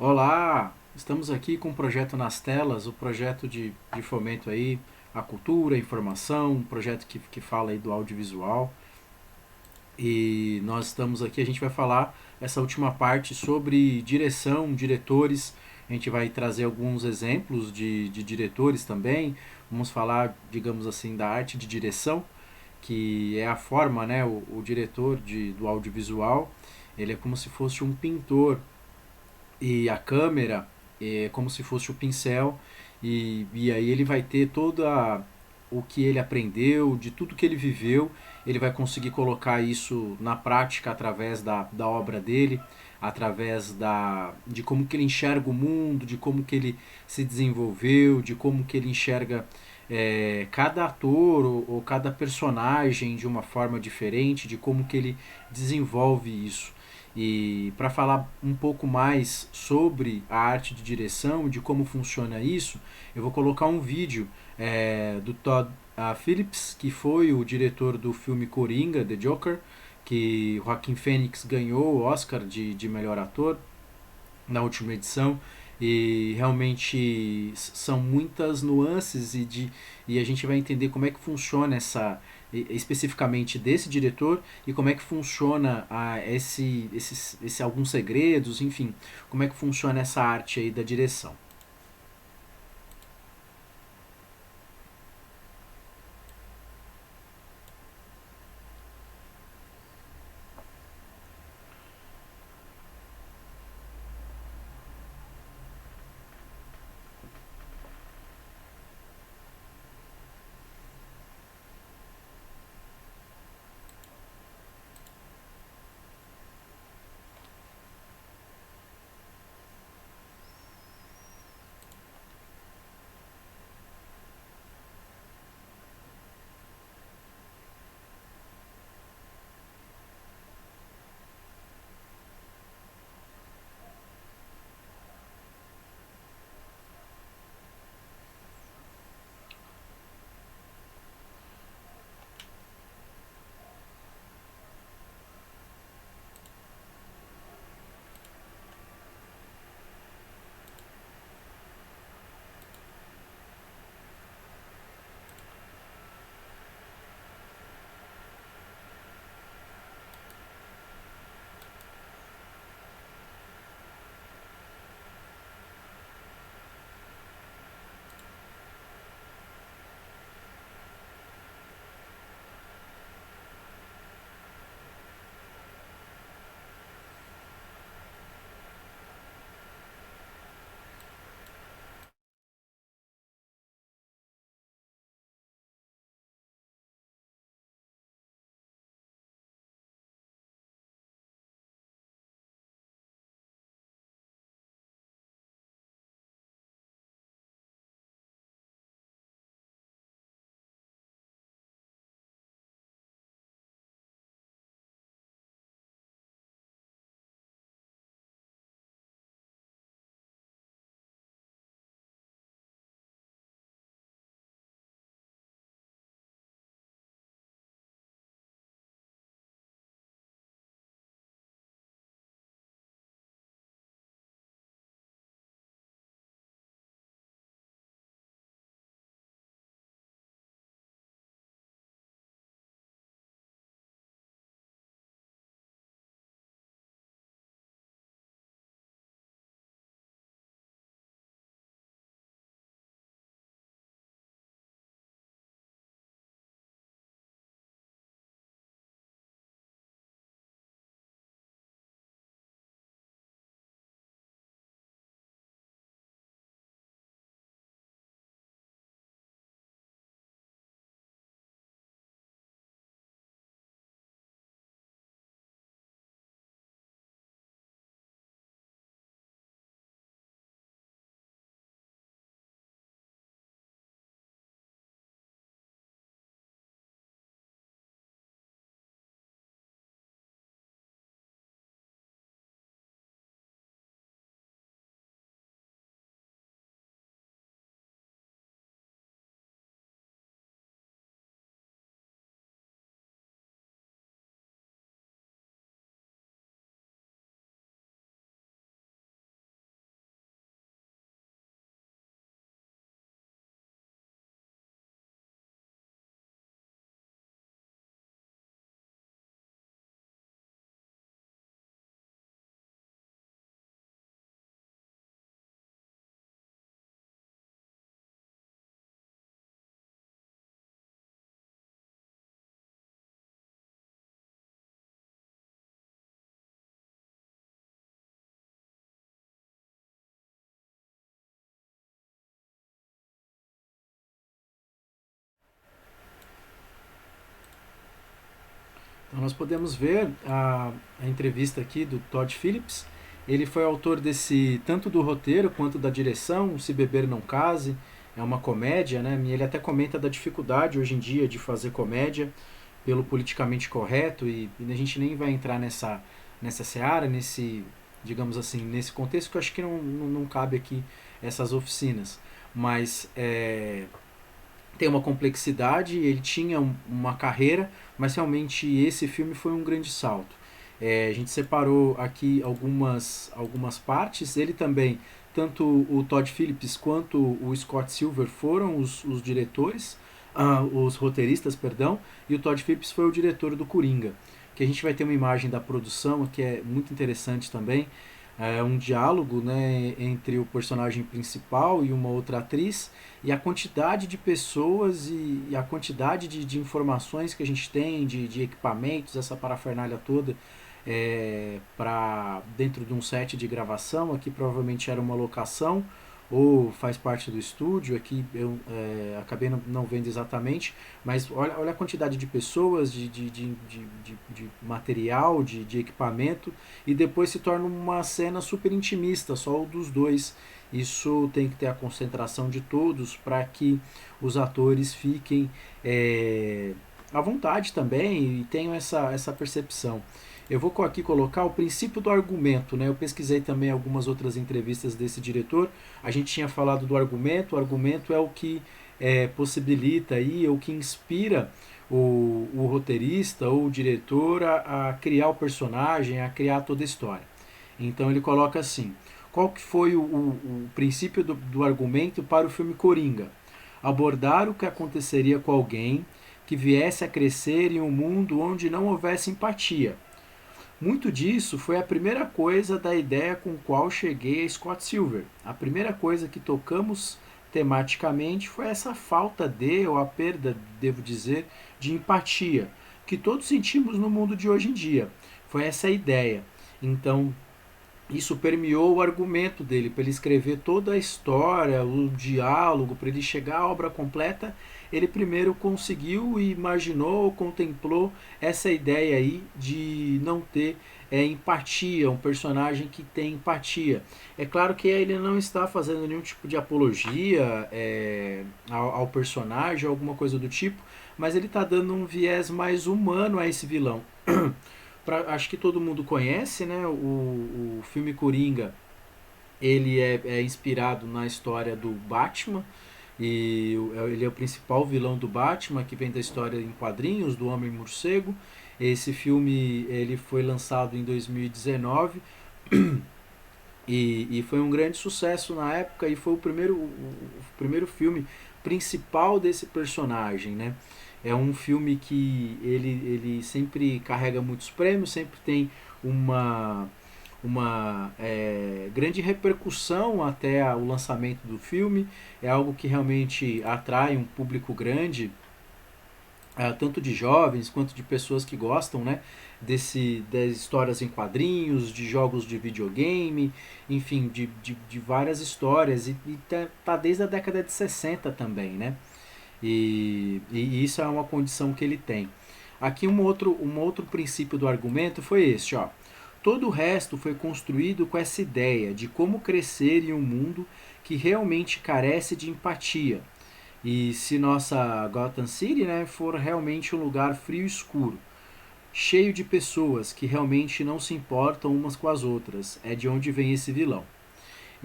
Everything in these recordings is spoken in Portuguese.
Olá, estamos aqui com o projeto Nas Telas, o projeto de fomento aí à cultura, à informação, um projeto que fala aí do audiovisual. E nós estamos aqui, a gente vai falar essa última parte sobre direção, diretores. A gente vai trazer alguns exemplos de diretores também. Vamos falar, digamos assim, da arte de direção, que é a forma, né? O diretor do audiovisual, ele é como se fosse um pintor e a câmera é como se fosse o pincel e aí ele vai ter toda o que ele aprendeu, de tudo que ele viveu, ele vai conseguir colocar isso na prática através da obra dele, através de como que ele enxerga o mundo, de como que ele se desenvolveu, de como que ele enxerga cada ator ou cada personagem de uma forma diferente, de como que ele desenvolve isso. E para falar um pouco mais sobre a arte de direção, de como funciona isso, eu vou colocar um vídeo do Todd Phillips, que foi o diretor do filme Coringa, The Joker, que Joaquin Phoenix ganhou o Oscar de melhor ator na última edição. E realmente são muitas nuances e a gente vai entender como é que funciona especificamente desse diretor e como é que funciona alguns segredos, enfim, como é que funciona essa arte aí da direção. Então nós podemos ver a entrevista aqui do Todd Phillips. Ele foi autor desse tanto do roteiro quanto da direção, Se Beber Não Case, é uma comédia, né? Ele até comenta da dificuldade hoje em dia de fazer comédia pelo politicamente correto e a gente nem vai entrar nessa seara, digamos assim, nesse contexto que eu acho que não cabe aqui essas oficinas. Mas tem uma complexidade, ele tinha uma carreira, mas realmente esse filme foi um grande salto. A gente separou aqui algumas partes, ele também, tanto o Todd Phillips quanto o Scott Silver foram os diretores, os roteiristas, perdão, e o Todd Phillips foi o diretor do Coringa, que a gente vai ter uma imagem da produção que é muito interessante também, um diálogo, né, entre o personagem principal e uma outra atriz, e a quantidade de pessoas e a quantidade de informações que a gente tem, de equipamentos, essa parafernália toda, para dentro de um set de gravação. Aqui provavelmente era uma locação ou faz parte do estúdio. Aqui eu acabei não vendo exatamente, mas olha a quantidade de pessoas, de material, de equipamento, e depois se torna uma cena super intimista, só o dos dois. Isso tem que ter a concentração de todos para que os atores fiquem à vontade também e tenham essa percepção. Eu vou aqui colocar o princípio do argumento, né? Eu pesquisei também algumas outras entrevistas desse diretor. A gente tinha falado do argumento. O argumento é o que possibilita aí, o que inspira o roteirista ou o diretor a criar o personagem, a criar toda a história. Então ele coloca assim: qual que foi o princípio do argumento para o filme Coringa? Abordar o que aconteceria com alguém que viesse a crescer em um mundo onde não houvesse empatia. Muito disso foi a primeira coisa da ideia com a qual cheguei a Scott Silver. A primeira coisa que tocamos tematicamente foi essa falta ou a perda, devo dizer, de empatia, que todos sentimos no mundo de hoje em dia. Foi essa a ideia. Então, isso permeou o argumento dele, para ele escrever toda a história, o diálogo, para ele chegar à obra completa. Ele primeiro conseguiu e imaginou, contemplou essa ideia aí de não ter empatia, um personagem que tem empatia. É claro que ele não está fazendo nenhum tipo de apologia ao personagem, alguma coisa do tipo, mas ele está dando um viés mais humano a esse vilão. Acho que todo mundo conhece, né? O filme Coringa, ele é inspirado na história do Batman, e ele é o principal vilão do Batman, que vem da história em quadrinhos do Homem-Morcego. Esse filme ele foi lançado em 2019 e foi um grande sucesso na época, e foi o primeiro filme principal desse personagem, né? É um filme que ele sempre carrega muitos prêmios, sempre tem uma grande repercussão até o lançamento do filme. É algo que realmente atrai um público grande, tanto de jovens quanto de pessoas que gostam, né, das histórias em quadrinhos, de jogos de videogame, enfim, de várias histórias. E tá desde a década de 60 também, né? E isso é uma condição que ele tem. Aqui um outro princípio do argumento foi este, ó. Todo o resto foi construído com essa ideia de como crescer em um mundo que realmente carece de empatia. E se nossa Gotham City, né, for realmente um lugar frio e escuro, cheio de pessoas que realmente não se importam umas com as outras, é de onde vem esse vilão.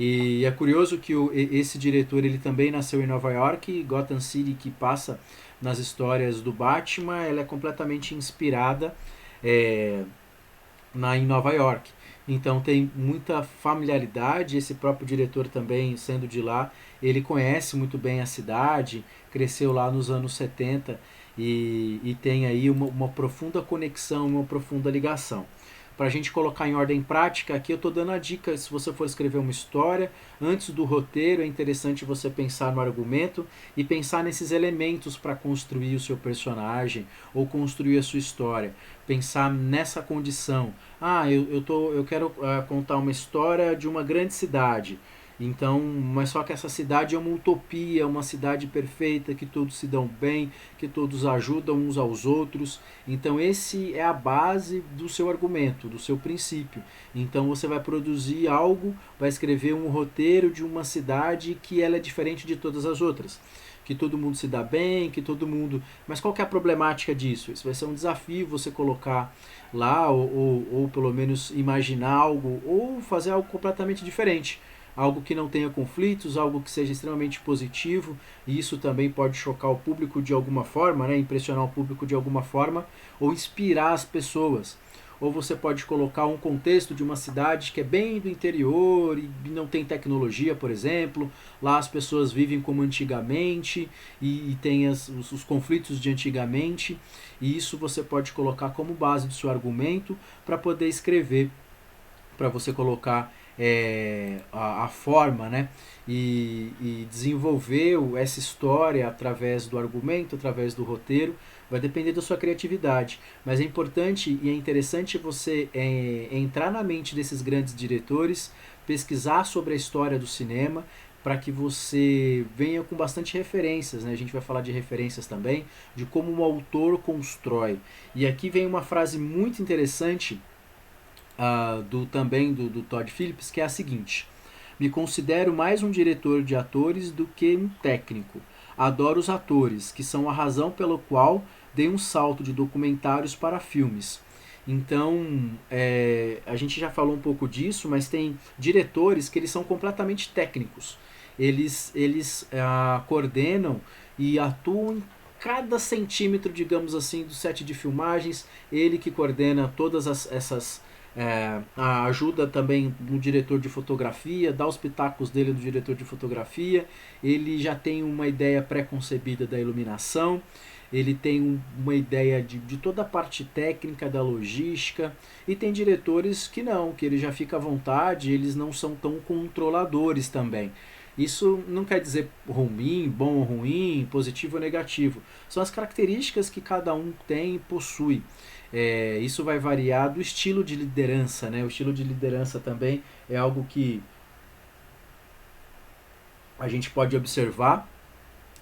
E é curioso que esse diretor ele também nasceu em Nova York, e Gotham City, que passa nas histórias do Batman, ela é completamente inspirada é, em Nova York. Então tem muita familiaridade. Esse próprio diretor também, sendo de lá, ele conhece muito bem a cidade, cresceu lá nos anos 70 e tem aí uma profunda conexão, uma profunda ligação. Para a gente colocar em ordem prática, aqui eu estou dando a dica: se você for escrever uma história, antes do roteiro é interessante você pensar no argumento e pensar nesses elementos para construir o seu personagem ou construir a sua história. Pensar nessa condição. Eu quero contar uma história de uma grande cidade. Então, mas só que essa cidade é uma utopia, uma cidade perfeita, que todos se dão bem, que todos ajudam uns aos outros. Então, esse é a base do seu argumento, do seu princípio. Então, você vai produzir algo, vai escrever um roteiro de uma cidade que ela é diferente de todas as outras. Que todo mundo se dá bem, que todo mundo. Mas qual que é a problemática disso? Isso vai ser um desafio você colocar lá, ou pelo menos imaginar algo, ou fazer algo completamente diferente, algo que não tenha conflitos, algo que seja extremamente positivo, e isso também pode chocar o público de alguma forma, né? Impressionar o público de alguma forma, ou inspirar as pessoas. Ou você pode colocar um contexto de uma cidade que é bem do interior e não tem tecnologia, por exemplo. Lá as pessoas vivem como antigamente e tem os conflitos de antigamente. E isso você pode colocar como base do seu argumento para poder escrever, para você colocar a forma, né? E desenvolver essa história através do argumento, através do roteiro. Vai depender da sua criatividade. Mas é importante e é interessante você entrar na mente desses grandes diretores, pesquisar sobre a história do cinema, para que você venha com bastante referências, né? A gente vai falar de referências também, de como um autor constrói. E aqui vem uma frase muito interessante do Todd Phillips, que é a seguinte: me considero mais um diretor de atores do que um técnico. Adoro os atores, que são a razão pela qual dei um salto de documentários para filmes. Então, a gente já falou um pouco disso, mas tem diretores que eles são completamente técnicos. Eles coordenam e atuam em cada centímetro, digamos assim, do set de filmagens. Ele que coordena todas essas ajuda também no diretor de fotografia, dá os pitacos dele no diretor de fotografia. Ele já tem uma ideia pré-concebida da iluminação, ele tem uma ideia de toda a parte técnica da logística, e tem diretores que não, que ele já fica à vontade, eles não são tão controladores também. Isso não quer dizer ruim, bom ou ruim, positivo ou negativo. São as características que cada um tem e possui. Isso vai variar do estilo de liderança, né? O estilo de liderança também é algo que a gente pode observar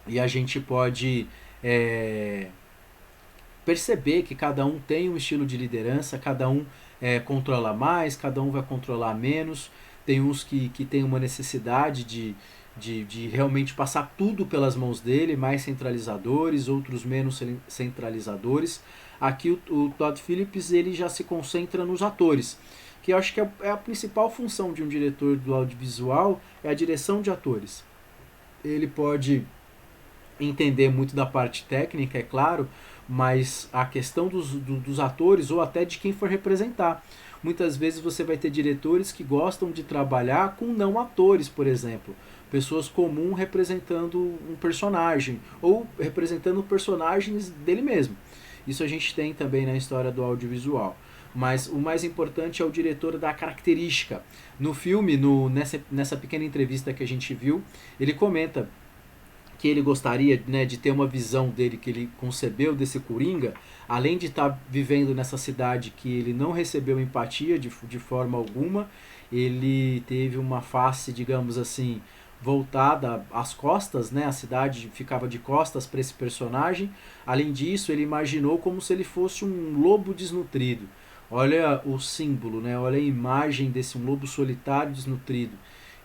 e a gente pode perceber que cada um tem um estilo de liderança, cada um controla mais, cada um vai controlar menos. Tem uns que tem uma necessidade de realmente passar tudo pelas mãos dele, mais centralizadores, outros menos centralizadores. Aqui o Todd Phillips ele já se concentra nos atores, que eu acho que é a principal função de um diretor do audiovisual, é a direção de atores. Ele pode entender muito da parte técnica, é claro, mas a questão dos atores ou até de quem for representar. Muitas vezes você vai ter diretores que gostam de trabalhar com não atores, por exemplo. Pessoas comuns representando um personagem ou representando personagens dele mesmo. Isso a gente tem também na história do audiovisual. Mas o mais importante é o diretor dar característica. No filme, nessa pequena entrevista que a gente viu, ele comenta que ele gostaria, né, de ter uma visão dele que ele concebeu desse Coringa, além de estar vivendo nessa cidade que ele não recebeu empatia de forma alguma. Ele teve uma face, digamos assim, voltada às costas, né? A cidade ficava de costas para esse personagem. Além disso, ele imaginou como se ele fosse um lobo desnutrido. Olha o símbolo, né? Olha a imagem desse um lobo solitário desnutrido.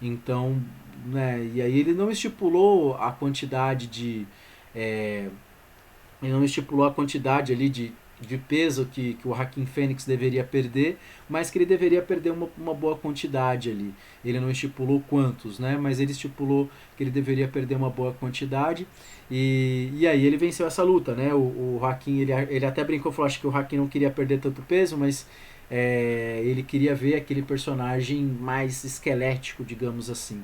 Então, né? E aí ele não estipulou a quantidade ele não estipulou a quantidade ali de peso que o Joaquin Phoenix deveria perder, mas que ele deveria perder uma boa quantidade ali. Ele não estipulou quantos, né? Mas ele estipulou que ele deveria perder uma boa quantidade, e aí ele venceu essa luta, né? O Joaquin, ele até brincou, falou, acho que o Joaquin não queria perder tanto peso, mas ele queria ver aquele personagem mais esquelético, digamos assim.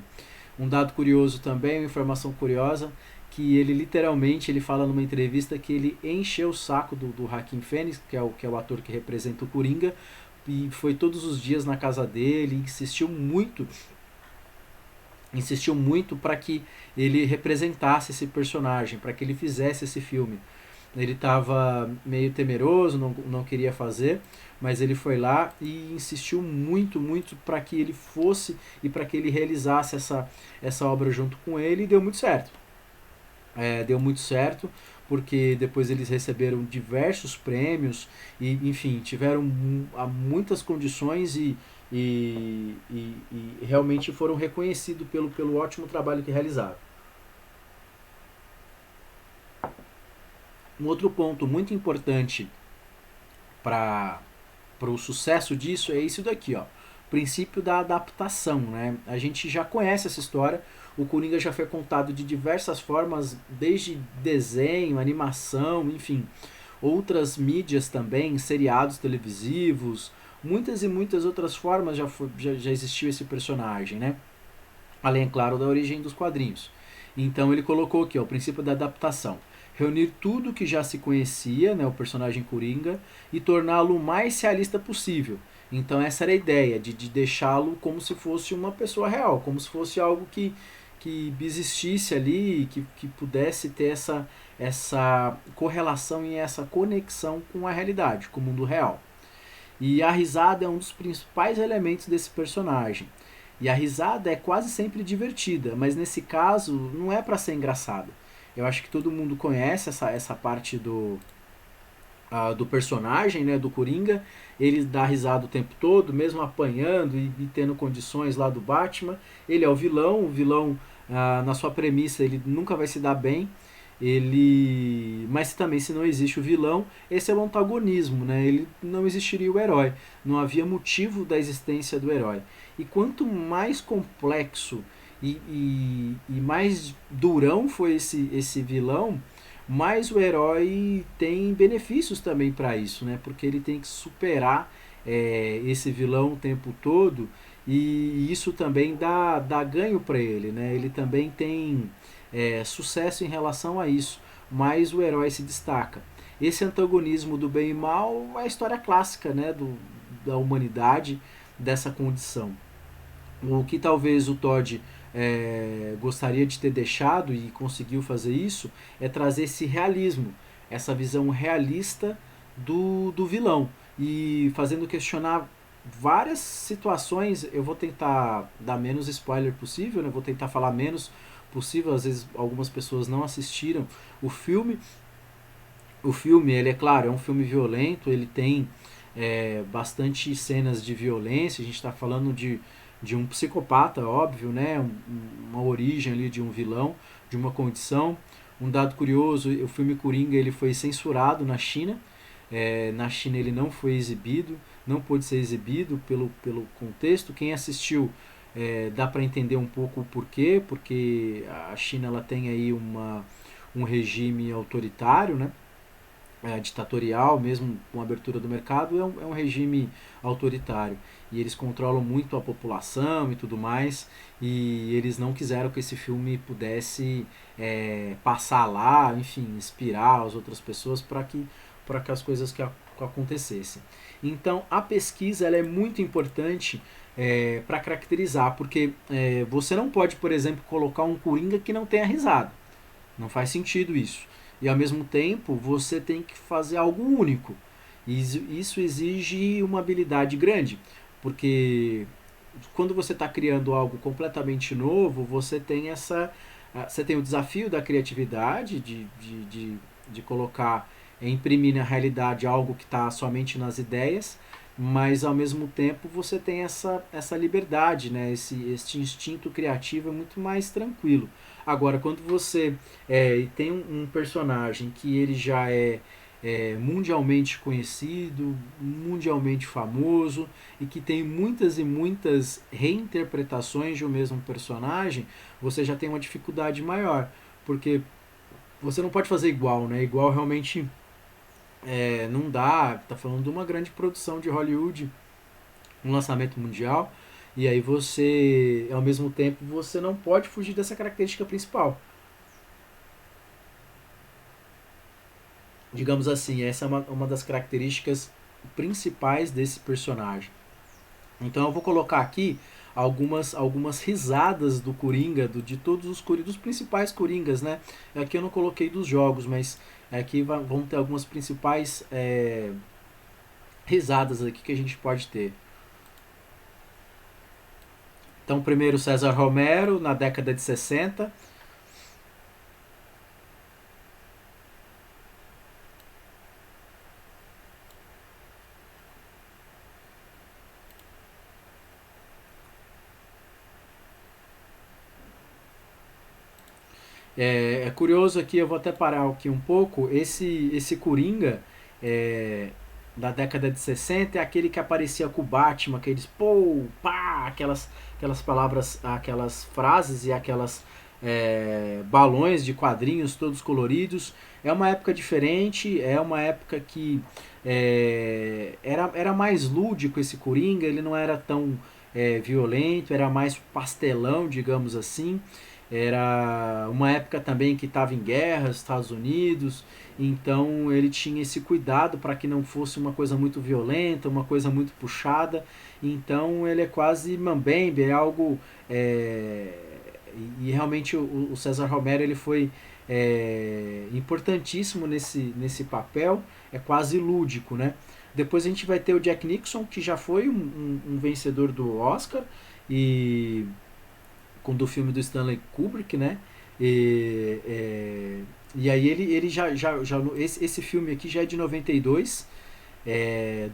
Um dado curioso também, uma informação curiosa, que ele literalmente ele fala numa entrevista que ele encheu o saco do Joaquin Phoenix, que é o ator que representa o Coringa, e foi todos os dias na casa dele, insistiu muito para que ele representasse esse personagem, para que ele fizesse esse filme. Ele estava meio temeroso, não queria fazer, mas ele foi lá e insistiu muito, muito para que ele fosse e para que ele realizasse essa obra junto com ele, e deu muito certo. Deu muito certo, porque depois eles receberam diversos prêmios e, enfim, tiveram muitas condições e realmente foram reconhecidos pelo ótimo trabalho que realizaram. Um outro ponto muito importante para o sucesso disso é isso daqui, ó. Princípio da adaptação, né? A gente já conhece essa história. O Coringa já foi contado de diversas formas, desde desenho, animação, enfim, outras mídias também, seriados televisivos, muitas e muitas outras formas já existiu esse personagem, né? Além, é claro, da origem dos quadrinhos. Então ele colocou aqui ó, o princípio da adaptação. Reunir tudo que já se conhecia, né, o personagem Coringa, e torná-lo o mais realista possível. Então essa era a ideia, de deixá-lo como se fosse uma pessoa real, como se fosse algo que existisse ali, que pudesse ter essa correlação e essa conexão com a realidade, com o mundo real. E a risada é um dos principais elementos desse personagem. E a risada é quase sempre divertida, mas nesse caso não é para ser engraçada. Eu acho que todo mundo conhece essa parte do personagem, né, do Coringa. Ele dá risada o tempo todo, mesmo apanhando e tendo condições lá do Batman. Ele é o vilão na sua premissa ele nunca vai se dar bem. Mas também se não existe o vilão, esse é o antagonismo, né? Ele não existiria o herói, não havia motivo da existência do herói. E quanto mais complexo e mais durão foi esse vilão, mais o herói tem benefícios também para isso, né? Porque ele tem que superar esse vilão o tempo todo e isso também dá ganho para ele, né? Ele também tem sucesso em relação a isso, mas o herói se destaca. Esse antagonismo do bem e mal é a história clássica, né, da humanidade, dessa condição. O que talvez o Todd gostaria de ter deixado e conseguiu fazer isso é trazer esse realismo, essa visão realista do vilão e fazendo questionar várias situações. Eu vou tentar dar menos spoiler possível, né? Vou tentar falar menos possível. Às vezes algumas pessoas não assistiram o filme. O filme, ele é claro, é um filme violento, ele tem bastante cenas de violência. A gente está falando de um psicopata, óbvio, né? Uma origem ali de um vilão, de uma condição. Um dado curioso, o filme Coringa ele foi censurado na China. Na China ele não foi exibido, não pôde ser exibido pelo contexto. Quem assistiu dá para entender um pouco o porquê, porque a China ela tem aí um regime autoritário, né? Ditatorial, mesmo com a abertura do mercado, é um regime autoritário. E eles controlam muito a população e tudo mais, e eles não quiseram que esse filme pudesse passar lá, enfim, inspirar as outras pessoas para que as coisas que acontecessem. Então, a pesquisa ela é muito importante para caracterizar, porque você não pode, por exemplo, colocar um Coringa que não tenha risada. Não faz sentido isso. E ao mesmo tempo você tem que fazer algo único. E isso exige uma habilidade grande, porque quando você está criando algo completamente novo, você tem o desafio da criatividade, de colocar, imprimir na realidade algo que está somente nas ideias, mas ao mesmo tempo você tem essa liberdade, né? Esse instinto criativo é muito mais tranquilo. Agora, quando você tem um personagem que ele já é mundialmente conhecido, mundialmente famoso e que tem muitas e muitas reinterpretações de um mesmo personagem, você já tem uma dificuldade maior, porque você não pode fazer igual, né? Igual realmente não dá. Tá falando de uma grande produção de Hollywood, um lançamento mundial, e aí você, ao mesmo tempo, você não pode fugir dessa característica principal. Digamos assim, essa é uma das características principais desse personagem. Então eu vou colocar aqui algumas risadas do Coringa, de todos os Coringas, dos principais Coringas, né? Aqui eu não coloquei dos jogos, mas Aqui vamos ter algumas principais risadas aqui que a gente pode ter. Então, primeiro César Romero, na década de 60. É curioso aqui, eu vou até parar aqui um pouco, esse Coringa é, da década de 60 é aquele que aparecia com o Batman, aqueles pô, pá, aquelas palavras, aquelas frases e aquelas balões de quadrinhos todos coloridos. É uma época diferente, é uma época que era mais lúdico esse Coringa, ele não era tão violento, era mais pastelão, digamos assim. Era uma época também que estava em guerra, Estados Unidos, então ele tinha esse cuidado para que não fosse uma coisa muito violenta, uma coisa muito puxada. Então ele é quase mambembe, é algo. E realmente o César Romero ele foi importantíssimo nesse papel, é quase lúdico, né? Depois a gente vai ter o Jack Nixon, que já foi um vencedor do Oscar, e do filme do Stanley Kubrick, né? E aí ele já esse filme aqui já é de 92,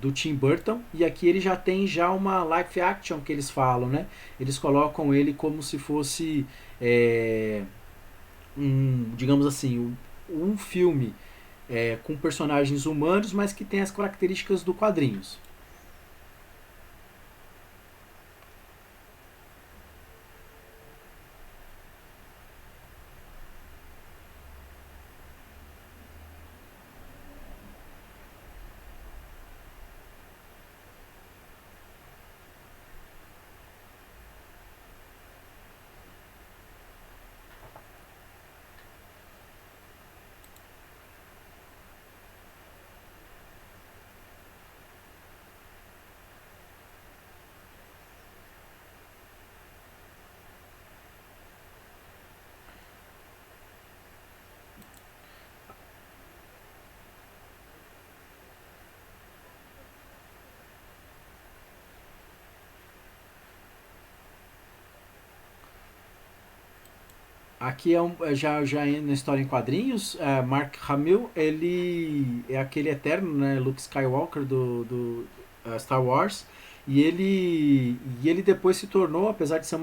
do Tim Burton, e aqui ele já tem já uma live action que eles falam, né? Eles colocam ele como se fosse digamos assim, um filme com personagens humanos, mas que tem as características do quadrinhos. Aqui já na história em quadrinhos, Mark Hamill, ele é aquele eterno, né, Luke Skywalker do Star Wars, e ele depois se tornou, apesar de ser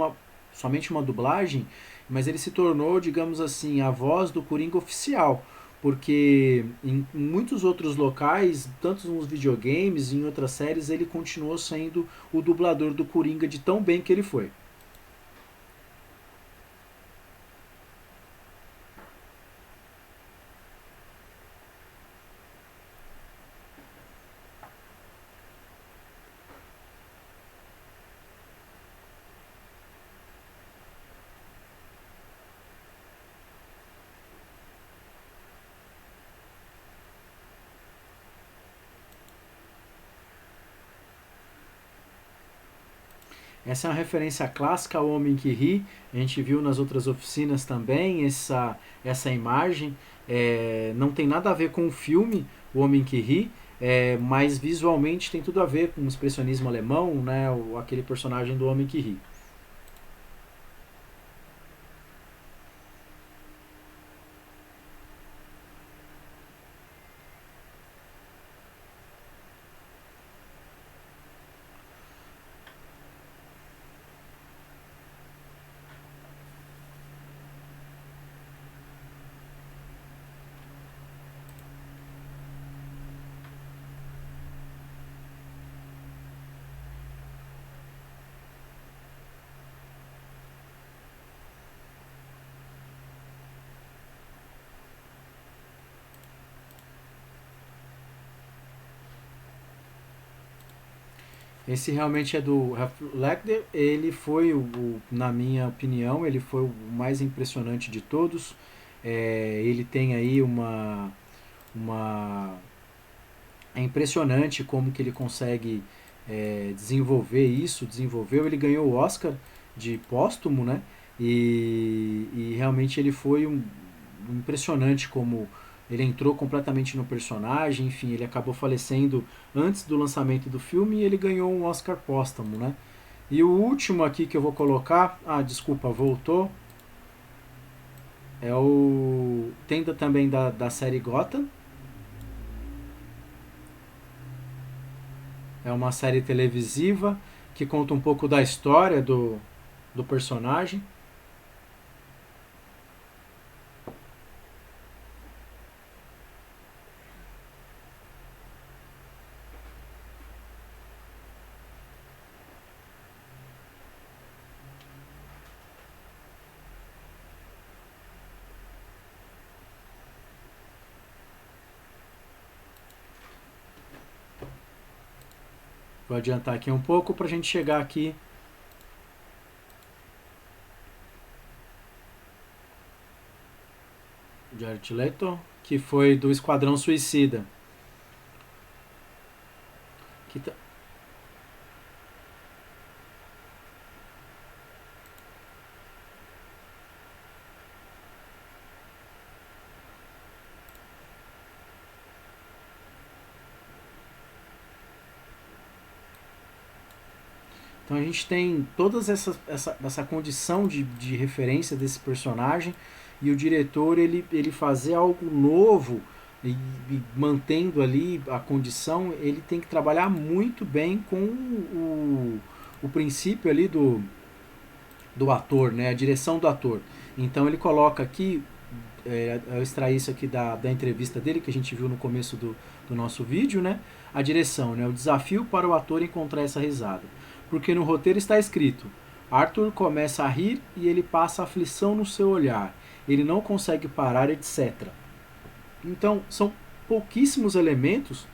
somente uma dublagem, mas ele se tornou, digamos assim, a voz do Coringa oficial, porque em muitos outros locais, tanto nos videogames, em outras séries, ele continuou sendo o dublador do Coringa de tão bem que ele foi. Essa é uma referência clássica ao Homem que Ri. A gente viu nas outras oficinas também essa imagem. Não tem nada a ver com o filme O Homem que Ri, mas visualmente tem tudo a ver com o expressionismo alemão, né, aquele personagem do Homem que Ri. Esse realmente é do Heath Ledger. Ele foi, na minha opinião, ele foi o mais impressionante de todos. Ele tem aí uma é impressionante como que ele consegue desenvolver isso, desenvolveu, ele ganhou o Oscar de póstumo, né? E realmente ele foi impressionante como ele entrou completamente no personagem, enfim, ele acabou falecendo antes do lançamento do filme e ele ganhou um Oscar póstumo, né? E o último aqui que eu vou colocar, desculpa, voltou, é o tem também da série Gotham. É uma série televisiva que conta um pouco da história do personagem. Vou adiantar aqui um pouco para a gente chegar aqui. Jared Leto, que foi do Esquadrão Suicida. Que Então a gente tem toda essa condição de referência desse personagem e o diretor ele fazer algo novo e mantendo ali a condição, ele tem que trabalhar muito bem com o princípio ali do ator, né? A direção do ator. Então ele coloca aqui, eu extraí isso aqui da entrevista dele, que a gente viu no começo do nosso vídeo, né? A direção, né? O desafio para o ator encontrar essa risada. Porque no roteiro está escrito: Arthur começa a rir e ele passa aflição no seu olhar. Ele não consegue parar, etc. Então, são pouquíssimos elementos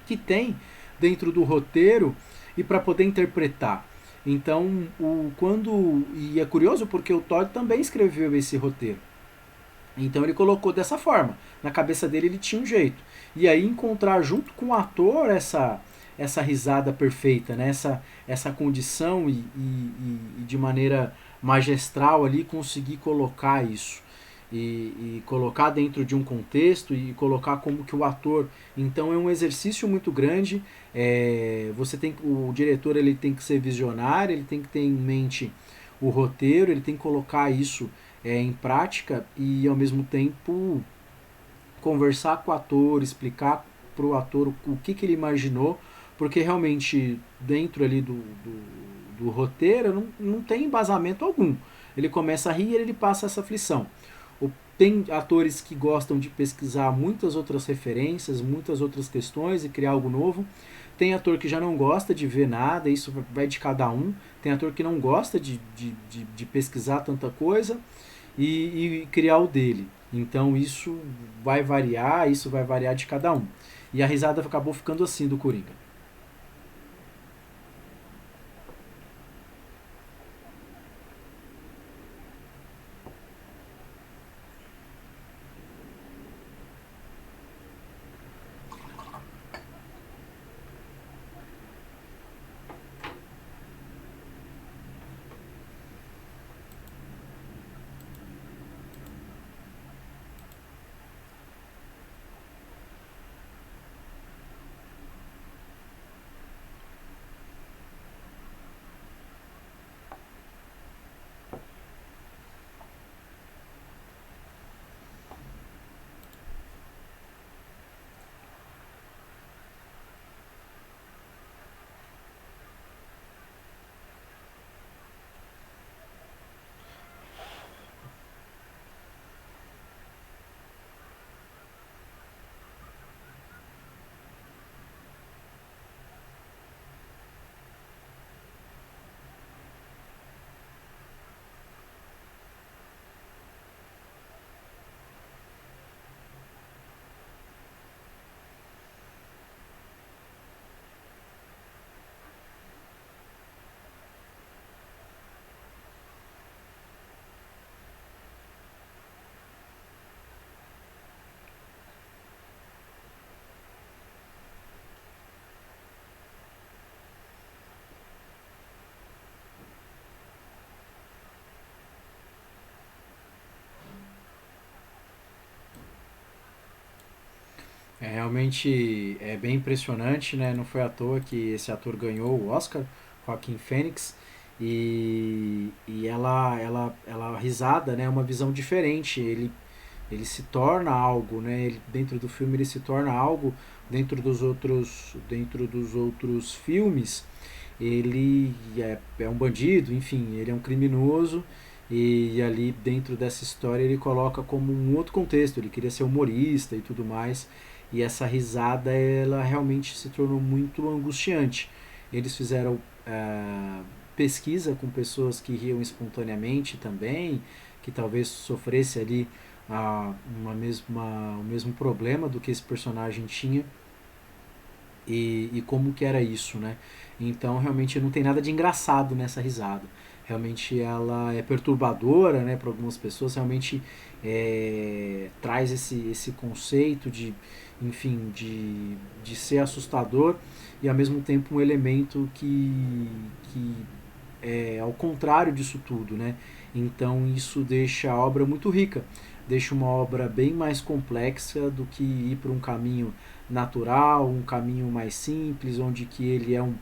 que tem dentro do roteiro e para poder interpretar. Então, e é curioso porque o Todd também escreveu esse roteiro. Então ele colocou dessa forma. Na cabeça dele ele tinha um jeito. E aí encontrar junto com o ator essa risada perfeita, né? essa condição e de maneira magistral ali conseguir colocar isso. E colocar dentro de um contexto e colocar como que o ator. Então é um exercício muito grande. O diretor ele tem que ser visionário, ele tem que ter em mente o roteiro, ele tem que colocar isso em prática e ao mesmo tempo conversar com o ator, explicar para o ator o que ele imaginou, porque realmente dentro ali do roteiro não tem embasamento algum. Ele começa a rir e ele passa essa aflição. Tem atores que gostam de pesquisar muitas outras referências, muitas outras questões e criar algo novo. Tem ator que já não gosta de ver nada, isso vai de cada um. Tem ator que não gosta de pesquisar tanta coisa e criar o dele. Então isso vai variar de cada um. E a risada acabou ficando assim do Coringa. Realmente é bem impressionante, né? Não foi à toa que esse ator ganhou o Oscar, Joaquin Phoenix, e ela risada, né? É uma visão diferente. Ele se torna algo, né? Ele, dentro do filme ele se torna algo dentro dos outros filmes. Ele é um bandido, enfim, ele é um criminoso e ali dentro dessa história ele coloca como um outro contexto. Ele queria ser humorista e tudo mais. E essa risada ela realmente se tornou muito angustiante. Eles fizeram pesquisa com pessoas que riam espontaneamente também, que talvez sofresse ali o mesmo problema do que esse personagem tinha e como que era isso, né? Então realmente não tem nada de engraçado nessa risada. Realmente ela é perturbadora, né, para algumas pessoas. Realmente traz esse conceito de, enfim, de ser assustador e ao mesmo tempo um elemento que é ao contrário disso tudo, né? Então isso deixa a obra muito rica, deixa uma obra bem mais complexa do que ir por um caminho natural, um caminho mais simples, onde que ele é um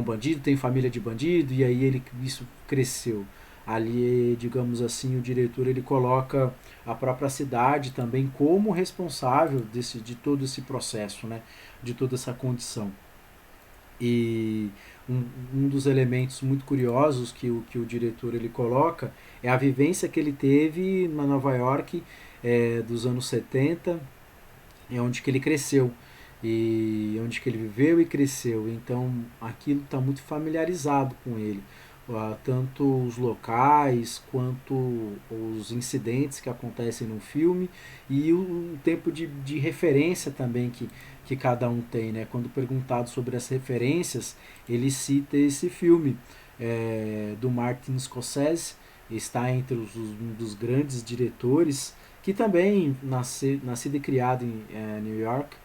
bandido, tem família de bandido e aí isso cresceu. Ali, digamos assim, o diretor ele coloca a própria cidade também como responsável de todo esse processo, né? De toda essa condição. E um dos elementos muito curiosos que o diretor ele coloca é a vivência que ele teve na Nova York dos anos 70, é onde que ele cresceu e onde que ele viveu e cresceu. Então aquilo está muito familiarizado com ele. Tanto os locais quanto os incidentes que acontecem no filme e o tempo de referência também que cada um tem, né? Quando perguntado sobre as referências, ele cita esse filme do Martin Scorsese, está entre um dos grandes diretores, que também nascido e criado em New York,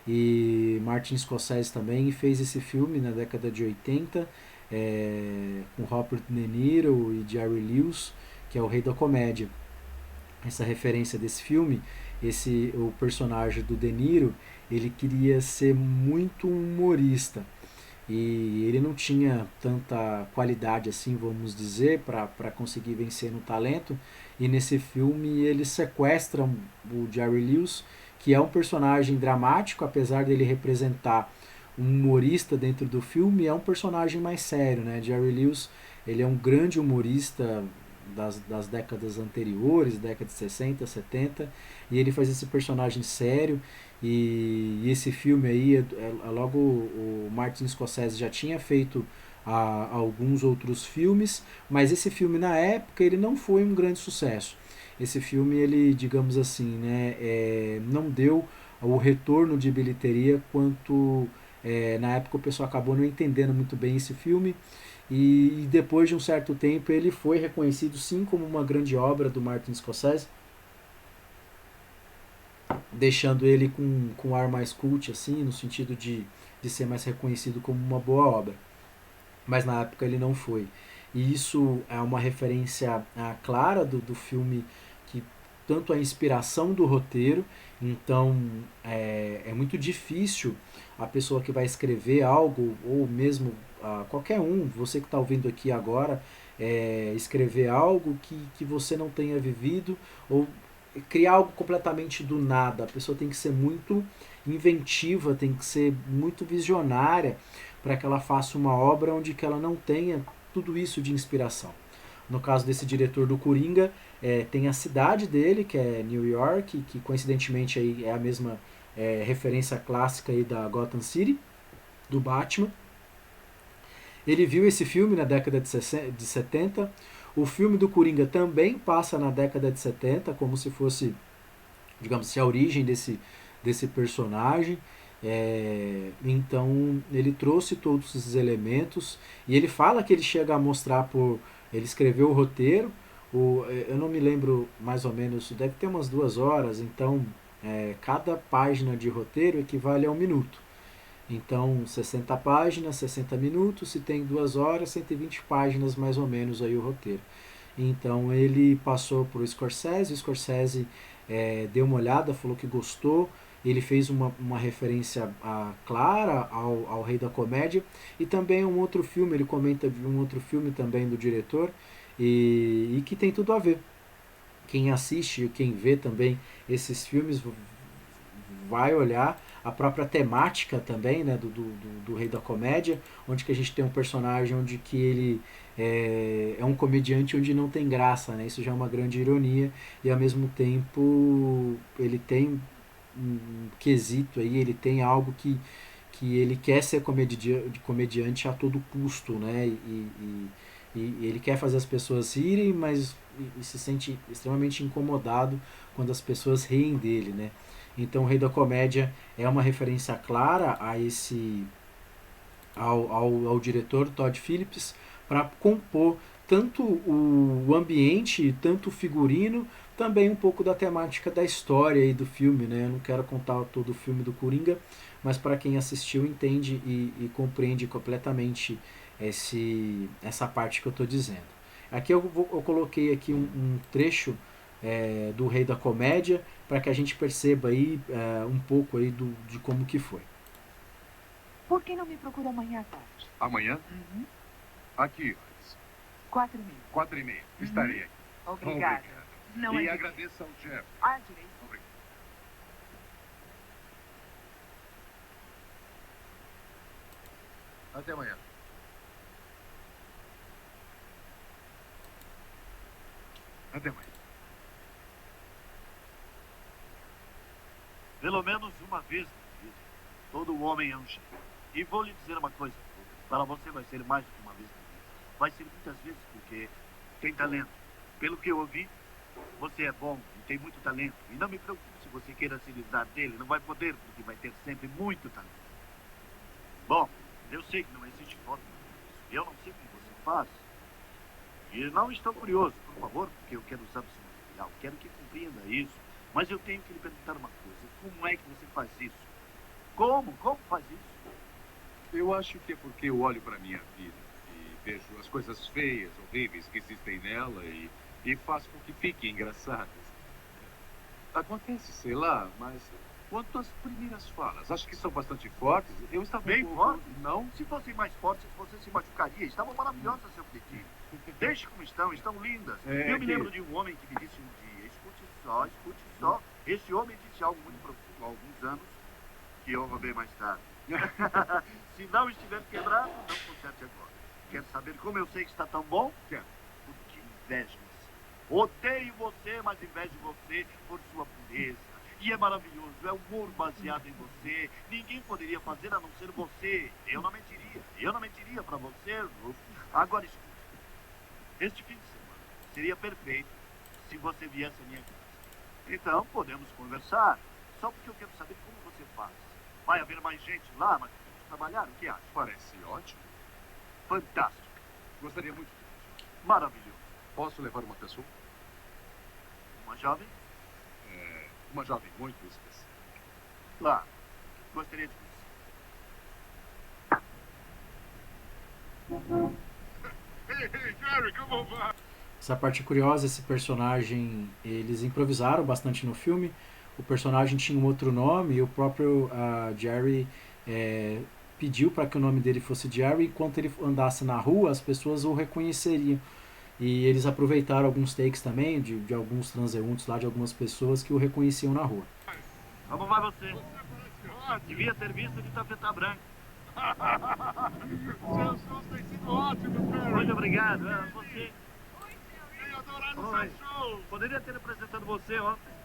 e Martin Scorsese também fez esse filme na década de 80, com Robert De Niro e Jerry Lewis, que é o rei da comédia. Essa referência desse filme, o personagem do De Niro, ele queria ser muito humorista e ele não tinha tanta qualidade assim, vamos dizer, para conseguir vencer no talento. E nesse filme eles sequestram o Jerry Lewis, que é um personagem dramático, apesar dele representar um humorista dentro do filme, é um personagem mais sério, né? Jerry Lewis, ele é um grande humorista das décadas anteriores, década de 60, 70, e ele faz esse personagem sério. E esse filme aí, logo o Martin Scorsese já tinha feito alguns outros filmes, mas esse filme na época ele não foi um grande sucesso. Esse filme ele, digamos assim, né, não deu o retorno de bilheteria quanto na época o pessoal acabou não entendendo muito bem esse filme e depois de um certo tempo ele foi reconhecido sim como uma grande obra do Martin Scorsese, deixando ele com um ar mais cult, assim, no sentido de ser mais reconhecido como uma boa obra. Mas na época ele não foi. E isso é uma referência clara do filme, que tanto a inspiração do roteiro, então é muito difícil a pessoa que vai escrever algo, ou mesmo qualquer um, você que está ouvindo aqui agora, escrever algo que você não tenha vivido, ou criar algo completamente do nada. A pessoa tem que ser muito inventiva, tem que ser muito visionária para que ela faça uma obra onde que ela não tenha tudo isso de inspiração. No caso desse diretor do Coringa, tem a cidade dele, que é New York, que coincidentemente aí é a mesma referência clássica aí da Gotham City, do Batman. Ele viu esse filme na década de 70. O filme do Coringa também passa na década de 70, como se fosse, digamos assim, a origem desse personagem. Então ele trouxe todos esses elementos e ele fala que ele chega a mostrar ele escreveu o roteiro. Eu não me lembro mais ou menos, deve ter umas 2 horas, então cada página de roteiro equivale a 1 minuto. Então 60 páginas, 60 minutos, se tem 2 horas, 120 páginas mais ou menos aí o roteiro. Então ele passou por o Scorsese deu uma olhada, falou que gostou, ele fez uma referência clara ao Rei da Comédia, e também um outro filme, ele comenta de um outro filme também do diretor, e que tem tudo a ver. Quem assiste, quem vê também esses filmes vai olhar a própria temática também, né, do Rei da Comédia, onde que a gente tem um personagem onde que ele é um comediante onde não tem graça, né? Isso já é uma grande ironia, e ao mesmo tempo ele tem um quesito aí, ele tem algo que ele quer ser comediante a todo custo, né? E ele quer fazer as pessoas rirem, mas se sente extremamente incomodado quando as pessoas riem dele, né? Então, o Rei da Comédia é uma referência clara a esse ao diretor Todd Phillips para compor tanto o ambiente, tanto o figurino, também um pouco da temática da história e do filme, né? Eu não quero contar todo o filme do Coringa, mas para quem assistiu entende e compreende completamente essa parte que eu estou dizendo. Aqui eu coloquei aqui um trecho do Rei da Comédia para que a gente perceba aí um pouco aí de como que foi. Por que não me procura amanhã à tarde? Amanhã? Uhum. Aqui, 4h30. 4h30. Estarei aqui. Obrigada. Não E é agradeço ao Jeff. direito. Obrigado. Até amanhã. Até amanhã. Pelo menos uma vez na vida, todo homem é um gênio. E vou lhe dizer uma coisa, para você vai ser mais do que uma vez na vida. Vai ser muitas vezes porque tem talento. Pelo que eu ouvi, você é bom e tem muito talento. E não me preocupe se você queira se livrar dele, não vai poder, porque vai ter sempre muito talento. Bom, eu sei que não existe fórmula para isso. Eu não sei como você faz. E não estou curioso, por favor, porque eu quero usar o seu material. Quero que compreenda isso. Mas eu tenho que lhe perguntar uma coisa. Como é que você faz isso? Como? Como faz isso? Eu acho que é porque eu olho para minha vida e vejo as coisas feias, horríveis que existem nela e faço com que fiquem engraçadas. Acontece, sei lá, mas quanto às primeiras falas, acho que são bastante fortes. Eu estava Bem um pouco... fortes? Não? Se fossem mais fortes, você se machucaria. Estavam maravilhosas, seu Petit. Deixe como estão lindas. É Eu me que- lembro de um homem que me disse um dia, escute só. Esse homem disse algo muito profundo há alguns anos, que eu roubei mais tarde. Se não estiver quebrado, não conserte agora. Quer saber como eu sei que está tão bom? Quero. Porque invejo você. Odeio você, mas invejo você por sua pureza. E é maravilhoso, é humor baseado em você. Ninguém poderia fazer a não ser você. Eu não mentiria para você. Agora escute. Este fim de semana seria perfeito se você viesse à minha casa. Então, podemos conversar. Só porque eu quero saber como você faz. Vai haver mais gente lá, mas podemos trabalhar. O que acha? Parece ótimo. Fantástico. Gostaria muito de... Maravilhoso. Posso levar uma pessoa? Uma jovem? Uma jovem muito especial. Claro. Gostaria de conhecer. Hey, Jerry, como vai? Essa parte é curiosa, esse personagem, eles improvisaram bastante no filme. O personagem tinha um outro nome e o próprio Jerry pediu para que o nome dele fosse Jerry. Enquanto ele andasse na rua, as pessoas o reconheceriam. E eles aproveitaram alguns takes também de alguns transeuntes lá, de algumas pessoas que o reconheciam na rua. Como vai você? Devia ter visto de tafetá branca. Seus shows têm sido ótimos, Jerry. Muito obrigado. Você... Tenho adorado Oi. seus shows. Poderia ter apresentado você ontem.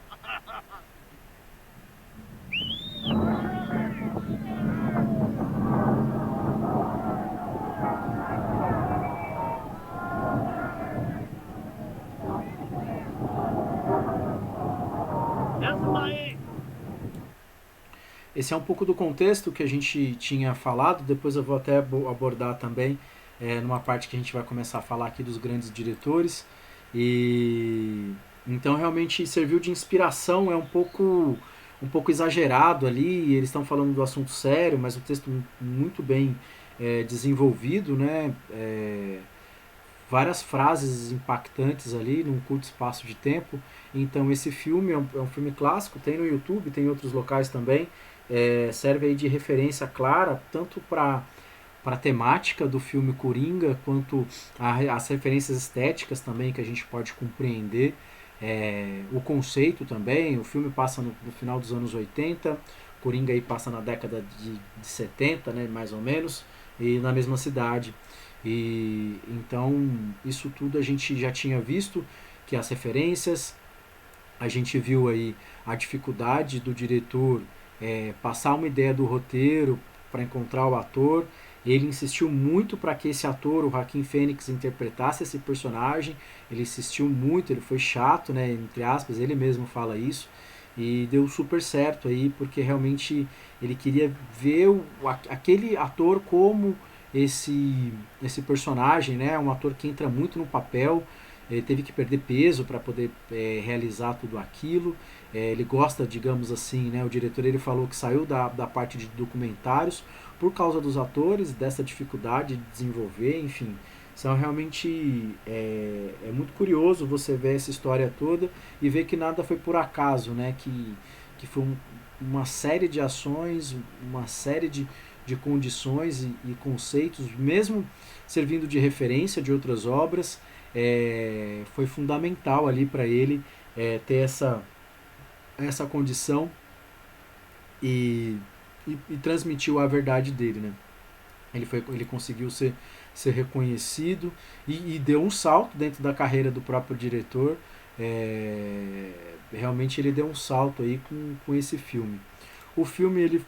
Essa daí! Esse é um pouco do contexto que a gente tinha falado, depois eu vou até abordar também numa parte que a gente vai começar a falar aqui dos grandes diretores. E então realmente serviu de inspiração, é um pouco exagerado ali, eles estão falando do assunto sério, mas o texto muito bem desenvolvido, né? várias frases impactantes ali num curto espaço de tempo. Então esse filme é um filme clássico, tem no YouTube, tem em outros locais também, serve aí de referência clara, tanto para a temática do filme Coringa, quanto as referências estéticas também que a gente pode compreender, o conceito também. O filme passa no final dos anos 80, Coringa aí passa na década de 70, né, mais ou menos, e na mesma cidade. E então isso tudo a gente já tinha visto, que as referências, a gente viu aí a dificuldade do diretor passar uma ideia do roteiro para encontrar o ator. Ele insistiu muito para que esse ator, o Joaquin Phoenix, interpretasse esse personagem. Ele insistiu muito, ele foi chato, né, entre aspas, ele mesmo fala isso. E deu super certo aí, porque realmente ele queria ver aquele ator como esse personagem, né, um ator que entra muito no papel. Ele teve que perder peso para poder realizar tudo aquilo. Ele gosta, digamos assim, né, o diretor ele falou que saiu da parte de documentários por causa dos atores, dessa dificuldade de desenvolver, enfim. São realmente muito curioso você ver essa história toda e ver que nada foi por acaso, né? Que foi uma série de ações, uma série de condições e conceitos, mesmo servindo de referência de outras obras, foi fundamental ali para ele ter essa condição e, e transmitiu a verdade dele, né? Ele conseguiu ser reconhecido e deu um salto dentro da carreira do próprio diretor. Realmente ele deu um salto aí com esse filme. O filme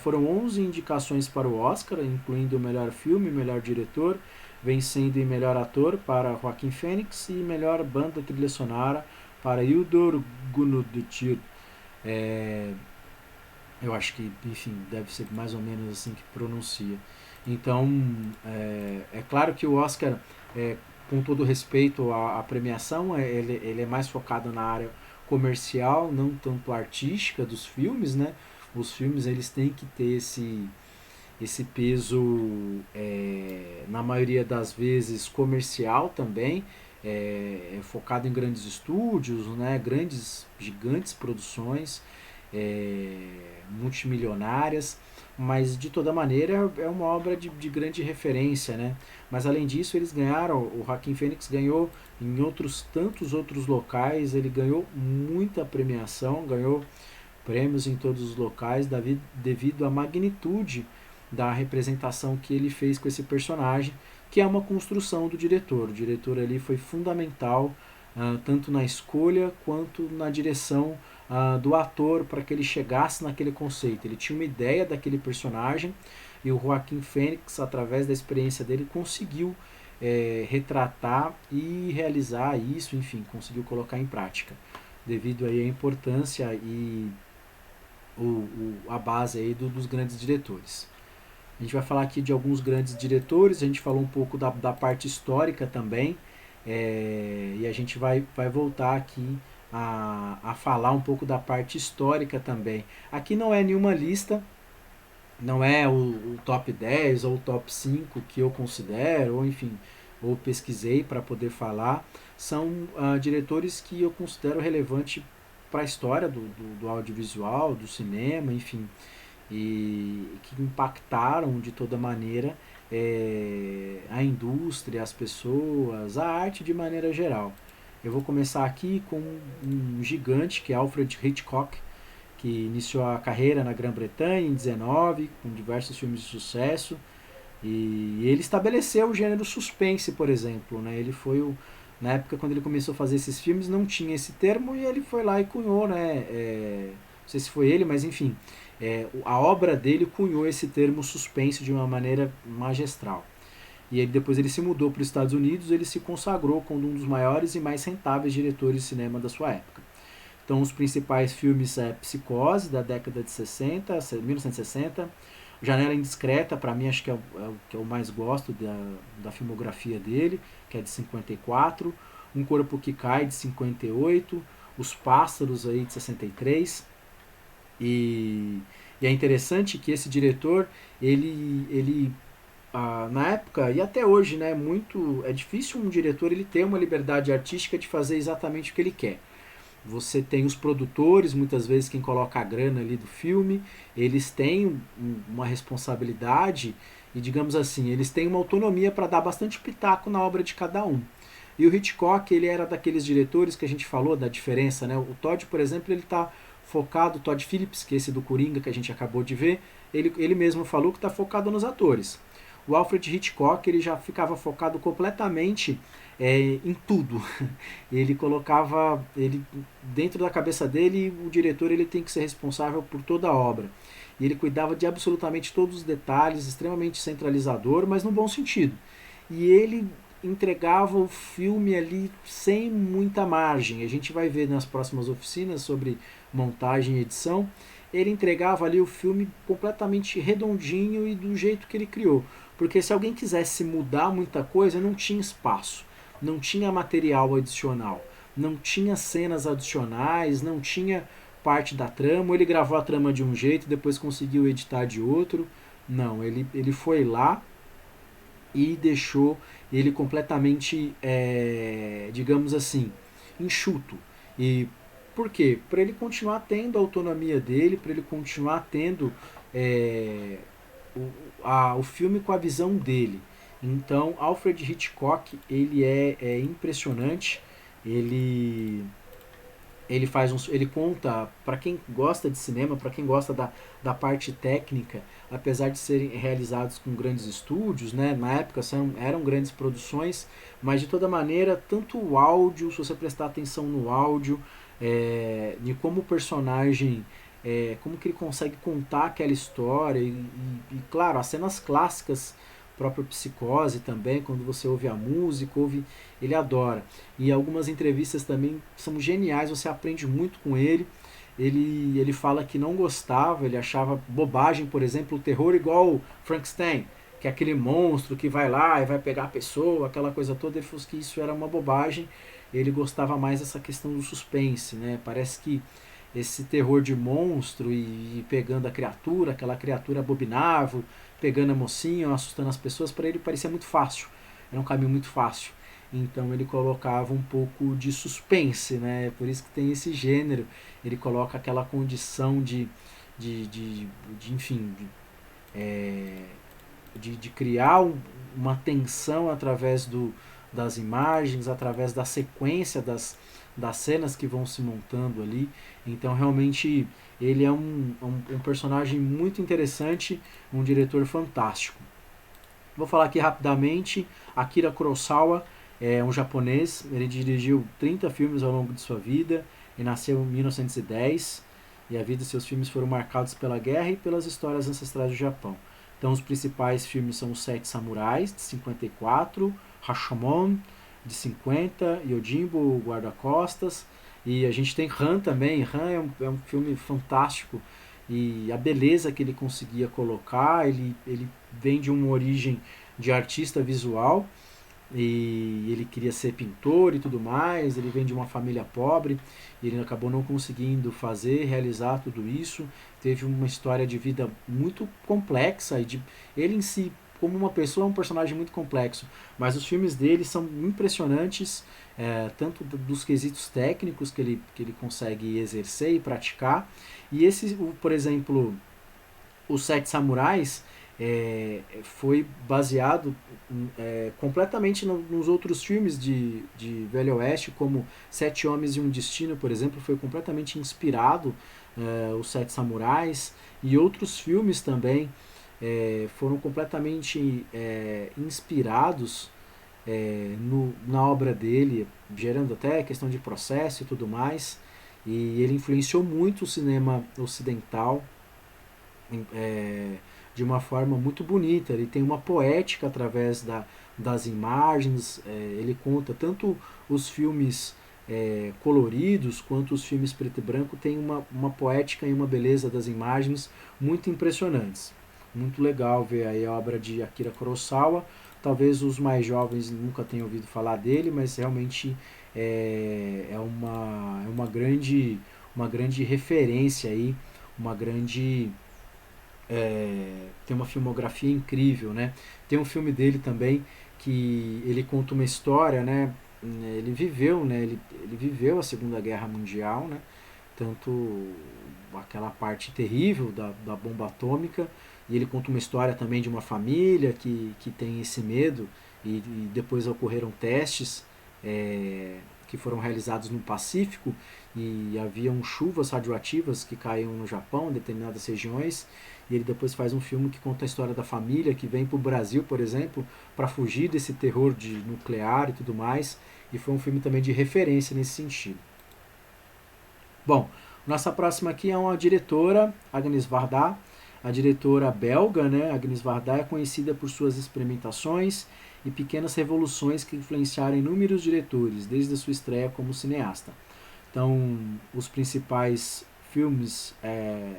foram 11 indicações para o Oscar, incluindo o melhor filme, melhor diretor, vencendo em melhor ator para Joaquin Phoenix e melhor banda trilha sonora para Yildur Guðmundur. Eu acho que, enfim, deve ser mais ou menos assim que pronuncia. Então, é claro que o Oscar, com todo respeito à premiação, ele é mais focado na área comercial, não tanto artística dos filmes, né? Os filmes eles têm que ter esse peso, na maioria das vezes, comercial também, focado em grandes estúdios, né? Grandes, gigantes produções, multimilionárias, mas de toda maneira é uma obra de grande referência, né? Mas além disso eles ganharam, o Joaquin Phoenix ganhou em tantos outros locais, ele ganhou muita premiação, ganhou prêmios em todos os locais devido à magnitude da representação que ele fez com esse personagem, que é uma construção do diretor. O diretor ali foi fundamental, tanto na escolha quanto na direção do ator para que ele chegasse naquele conceito. Ele tinha uma ideia daquele personagem e o Joaquin Phoenix, através da experiência dele, conseguiu retratar e realizar isso, enfim, conseguiu colocar em prática, devido aí à importância e a base aí dos grandes diretores. A gente vai falar aqui de alguns grandes diretores, a gente falou um pouco da parte histórica também, e a gente vai voltar aqui a falar um pouco da parte histórica também. Aqui não é nenhuma lista, não é o top 10 ou o top 5 que eu considero, ou enfim, ou pesquisei para poder falar. São diretores que eu considero relevante para a história do audiovisual, do cinema, enfim, e que impactaram de toda maneira a indústria, as pessoas, a arte de maneira geral. Eu vou começar aqui com um gigante que é Alfred Hitchcock, que iniciou a carreira na Grã-Bretanha em 19, com diversos filmes de sucesso, e ele estabeleceu o gênero suspense, por exemplo, né? Ele foi na época quando ele começou a fazer esses filmes não tinha esse termo e ele foi lá e cunhou, né? Não sei se foi ele, mas enfim, a obra dele cunhou esse termo suspense de uma maneira magistral. E ele, depois ele se mudou para os Estados Unidos, ele se consagrou como um dos maiores e mais rentáveis diretores de cinema da sua época. Então os principais filmes é Psicose, da década de 1960, Janela Indiscreta, para mim acho que é o que eu mais gosto da filmografia dele, que é de 54, Um Corpo que Cai, de 58, Os Pássaros, aí, de 63, e é interessante que esse diretor, ele na época e até hoje, né, é difícil um diretor ele ter uma liberdade artística de fazer exatamente o que ele quer. Você tem os produtores, muitas vezes quem coloca a grana ali do filme, eles têm uma responsabilidade e, digamos assim, eles têm uma autonomia para dar bastante pitaco na obra de cada um. E o Hitchcock, ele era daqueles diretores que a gente falou da diferença, né? O Todd, por exemplo, ele está focado, o Todd Phillips, que é esse do Coringa que a gente acabou de ver, ele mesmo falou que está focado nos atores. O Alfred Hitchcock, ele já ficava focado completamente em tudo. Ele colocava, dentro da cabeça dele, o diretor ele tem que ser responsável por toda a obra. E ele cuidava de absolutamente todos os detalhes, extremamente centralizador, mas no bom sentido. E ele entregava o filme ali sem muita margem. A gente vai ver nas próximas oficinas sobre montagem e edição. Ele entregava ali o filme completamente redondinho e do jeito que ele criou. Porque se alguém quisesse mudar muita coisa, não tinha espaço, não tinha material adicional, não tinha cenas adicionais, não tinha parte da trama. Ele gravou a trama de um jeito, depois conseguiu editar de outro. Não, ele foi lá e deixou ele completamente, digamos assim, enxuto. E por quê? Para ele continuar tendo a autonomia dele, para ele continuar tendo o filme com a visão dele. Então, Alfred Hitchcock, ele é impressionante. Ele ele conta, para quem gosta de cinema, para quem gosta da parte técnica, apesar de serem realizados com grandes estúdios, né, na época eram grandes produções, mas de toda maneira, tanto o áudio, se você prestar atenção no áudio, de como o personagem, como que ele consegue contar aquela história, claro, as cenas clássicas, própria Psicose também, quando você ouve a música, ele adora. E algumas entrevistas também são geniais, você aprende muito com ele. Ele fala que não gostava, ele achava bobagem, por exemplo, o terror igual Frankenstein, que é aquele monstro que vai lá e vai pegar a pessoa, aquela coisa toda. Ele falou que isso era uma bobagem. Ele gostava mais dessa questão do suspense, né? Parece que esse terror de monstro e pegando a criatura, aquela criatura abominável, pegando a mocinha, assustando as pessoas, para ele parecia muito fácil. Era um caminho muito fácil. Então ele colocava um pouco de suspense, né? Por isso que tem esse gênero. Ele coloca aquela condição enfim, de criar uma tensão através das imagens, através da sequência das cenas que vão se montando ali. Então realmente ele é um personagem muito interessante, um diretor fantástico. Vou falar aqui rapidamente. Akira Kurosawa é um japonês, ele dirigiu 30 filmes ao longo de sua vida e nasceu em 1910, e a vida de seus filmes foram marcados pela guerra e pelas histórias ancestrais do Japão. Então os principais filmes são Os Sete Samurais, de 54, Rashomon, de 50, Yojimbo, o Guarda-Costas, e a gente tem Han também. Han é um filme fantástico, e a beleza que ele conseguia colocar, ele vem de uma origem de artista visual, e ele queria ser pintor e tudo mais. Ele vem de uma família pobre e ele acabou não conseguindo realizar tudo isso. Teve uma história de vida muito complexa e ele em si, como uma pessoa, é um personagem muito complexo, mas os filmes dele são impressionantes, tanto dos quesitos técnicos que ele consegue exercer e praticar. E por exemplo, Os Sete Samurais, foi baseado completamente nos outros filmes de Velho Oeste, como Sete Homens e um Destino, por exemplo, foi completamente inspirado, Os Sete Samurais, e outros filmes também foram completamente inspirados na obra dele, gerando até questão de processo e tudo mais. E ele influenciou muito o cinema ocidental, de uma forma muito bonita. Ele tem uma poética através das imagens. Ele conta tanto os filmes coloridos quanto os filmes preto e branco. Tem uma poética e uma beleza das imagens muito impressionantes. Muito legal ver aí a obra de Akira Kurosawa. Talvez os mais jovens nunca tenham ouvido falar dele, mas realmente é uma grande referência aí, uma grande tem uma filmografia incrível, né? Tem um filme dele também que ele conta uma história, né? Ele viveu, né? Ele viveu a Segunda Guerra Mundial, né? Tanto aquela parte terrível da bomba atômica, e ele conta uma história também de uma família que tem esse medo, e depois ocorreram testes que foram realizados no Pacífico, e haviam chuvas radioativas que caíam no Japão, em determinadas regiões, e ele depois faz um filme que conta a história da família que vem para o Brasil, por exemplo, para fugir desse terror de nuclear e tudo mais, e foi um filme também de referência nesse sentido. Bom, nossa próxima aqui é uma diretora, Agnes Varda, a diretora belga, né? Agnes Varda é conhecida por suas experimentações e pequenas revoluções que influenciaram inúmeros diretores, desde a sua estreia como cineasta. Então, os principais filmes é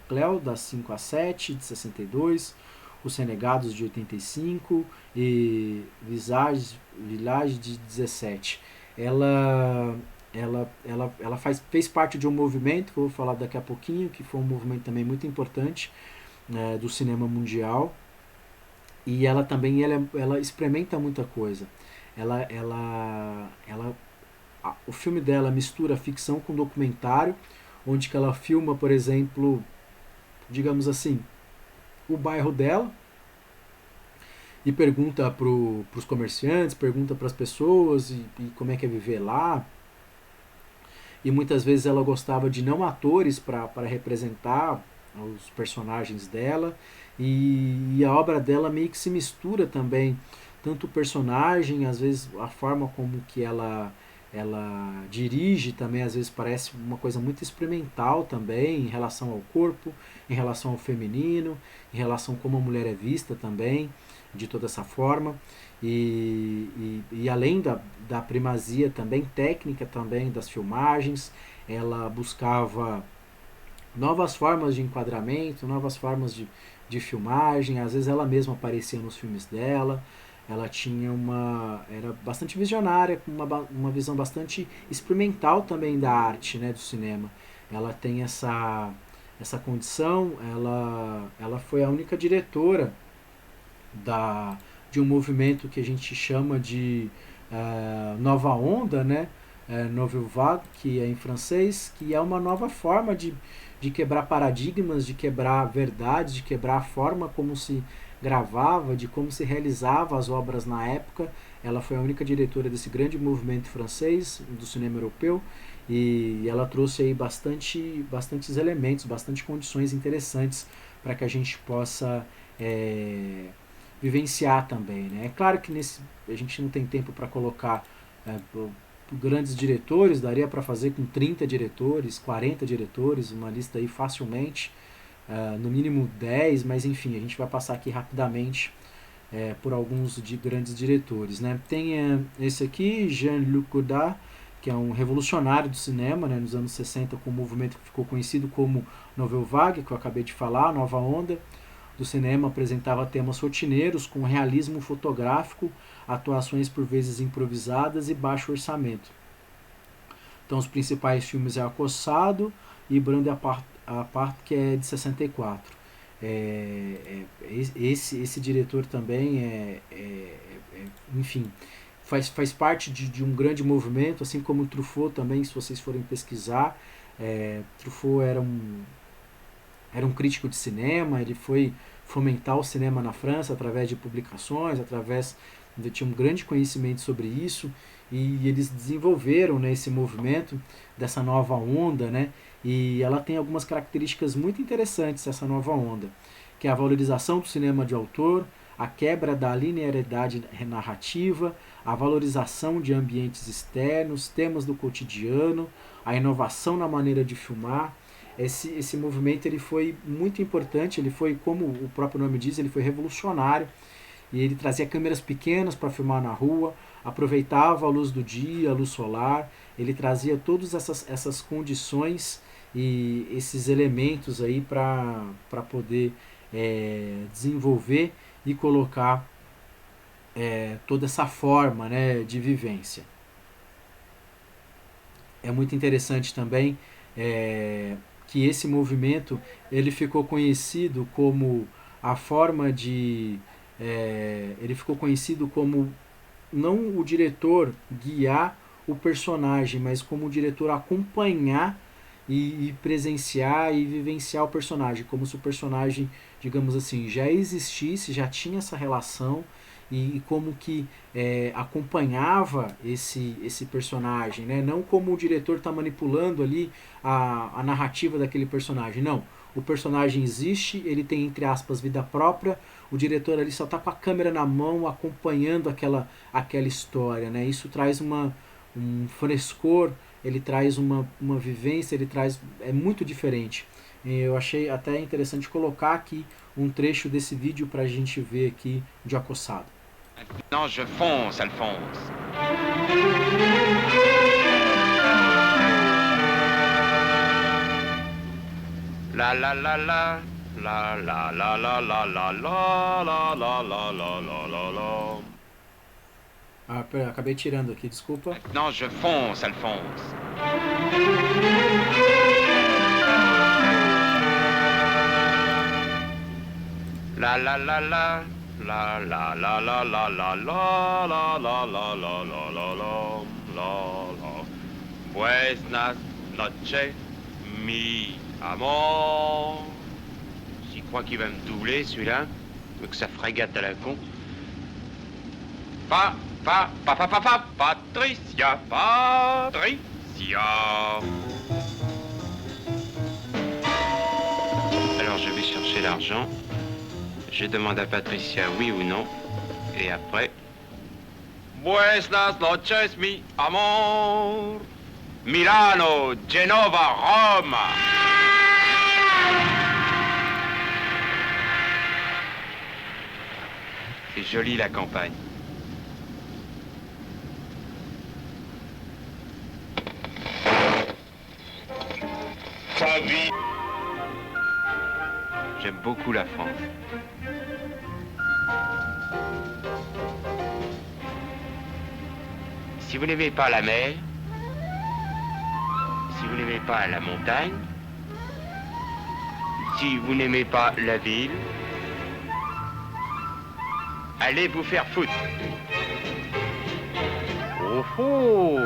Cleo, das 5 a 7, de 62, Os Renegados, de 85, e Village, de 17. Ela fez parte de um movimento, que eu vou falar daqui a pouquinho, que foi um movimento também muito importante, do cinema mundial, e ela também ela experimenta muita coisa. O filme dela mistura ficção com documentário, onde que ela filma, por exemplo, digamos assim, o bairro dela, e pergunta para os comerciantes, pergunta para as pessoas e como é que é viver lá. E muitas vezes ela gostava de não atores para representar os personagens dela, e a obra dela meio que se mistura também, tanto o personagem, às vezes a forma como que ela dirige também, às vezes parece uma coisa muito experimental também, em relação ao corpo, em relação ao feminino, em relação a como a mulher é vista também, de toda essa forma, e além da primazia também técnica também das filmagens, ela buscava novas formas de enquadramento, novas formas de filmagem, às vezes ela mesma aparecia nos filmes dela, ela era bastante visionária, com uma visão bastante experimental também da arte, né, do cinema. Ela tem essa condição, ela foi a única diretora de um movimento que a gente chama de nova onda, né? Nouvelle Vague, que é em francês, que é uma nova forma de quebrar paradigmas, de quebrar verdades, de quebrar a forma como se gravava, de como se realizava as obras na época. Ela foi a única diretora desse grande movimento francês, do cinema europeu, e ela trouxe aí bastantes elementos, bastante condições interessantes para que a gente possa vivenciar também, né? É claro que a gente não tem tempo para colocar grandes diretores, daria para fazer com 30 diretores, 40 diretores, uma lista aí facilmente, no mínimo 10, mas enfim, a gente vai passar aqui rapidamente por alguns grandes diretores, né? Tem esse aqui, Jean-Luc Godard, que é um revolucionário do cinema, né, nos anos 60, com um movimento que ficou conhecido como Nouvelle Vague, que eu acabei de falar, Nova Onda do cinema, apresentava temas rotineiros com realismo fotográfico, atuações por vezes improvisadas e baixo orçamento. Então os principais filmes é Acossado e Brande Apart, que é de 64. Esse diretor também enfim, faz parte de um grande movimento, assim como Truffaut também, se vocês forem pesquisar. Truffaut era um crítico de cinema, ele foi fomentar o cinema na França através de publicações, ele tinha um grande conhecimento sobre isso, e eles desenvolveram, né, esse movimento dessa nova onda, né, e ela tem algumas características muito interessantes, essa nova onda, que é a valorização do cinema de autor, a quebra da linearidade narrativa, a valorização de ambientes externos, temas do cotidiano, a inovação na maneira de filmar. Esse movimento ele foi muito importante, ele foi, como o próprio nome diz, ele foi revolucionário, e ele trazia câmeras pequenas para filmar na rua, aproveitava a luz do dia, a luz solar, ele trazia todas essas condições e esses elementos aí para poder desenvolver e colocar toda essa forma, né, de vivência. É muito interessante também que esse movimento ele ficou conhecido como a forma de... ele ficou conhecido como não o diretor guiar o personagem, mas como o diretor acompanhar e presenciar e vivenciar o personagem, como se o personagem, digamos assim, já existisse, já tinha essa relação e como que acompanhava esse personagem, né? Não como o diretor está manipulando ali a narrativa daquele personagem, não. O personagem existe, ele tem, entre aspas, vida própria, o diretor ali só está com a câmera na mão acompanhando aquela história, né? Isso traz um frescor, ele traz uma vivência, ele traz... é muito diferente. Eu achei até interessante colocar aqui um trecho desse vídeo para a gente ver aqui de Acossado. Maintenant je fonce, Alphonse. La la la la, la la la la la la la la la la la la la. Ah, pera, acabei tirando aqui, desculpa. Maintenant je fonce, Alphonse. La la la la, la la la la la la la la la la la la la la la. Buenas noches, mi amor. J'y crois qu'il va me doubler celui-là, donc ça frégate à la con. Patricia, Patricia. Alors je vais chercher l'argent. Je demande à Patricia oui ou non. Et après... Buenas noches, mi amor. Milano, Genova, Rome. C'est joli la campagne. Sa vie. J'aime beaucoup la France. Si vous n'aimez pas la mer, si vous n'aimez pas la montagne, si vous n'aimez pas la ville, allez vous faire foutre. Oh oh!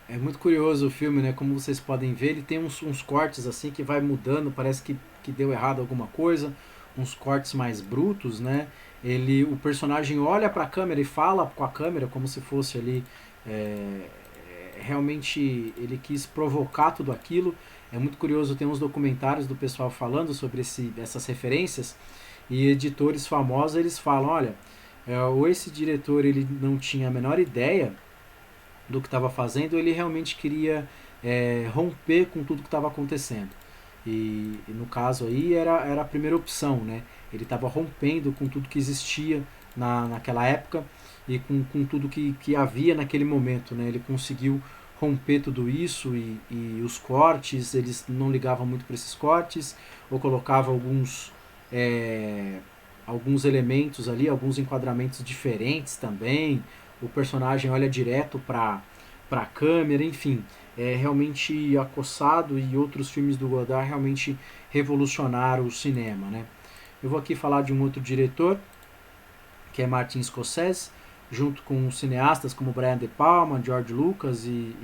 É muito curioso o filme, né? Como vocês podem ver, ele tem uns cortes assim que vai mudando, parece que deu errado alguma coisa, uns cortes mais brutos, né? O personagem olha para a câmera e fala com a câmera como se fosse ali, realmente ele quis provocar tudo aquilo. É muito curioso, tem uns documentários do pessoal falando sobre essas referências, e editores famosos eles falam, olha, ou esse diretor ele não tinha a menor ideia do que estava fazendo, ele realmente queria romper com tudo que estava acontecendo. E no caso aí era a primeira opção, né? Ele estava rompendo com tudo que existia naquela época e com tudo que havia naquele momento, né? Ele conseguiu romper tudo isso e os cortes, eles não ligavam muito para esses cortes, ou colocavam alguns elementos ali, alguns enquadramentos diferentes também. O personagem olha direto para a câmera, enfim, realmente Acossado e outros filmes do Godard realmente revolucionaram o cinema, né? Eu vou aqui falar de um outro diretor, que é Martin Scorsese, junto com cineastas como Brian De Palma, George Lucas e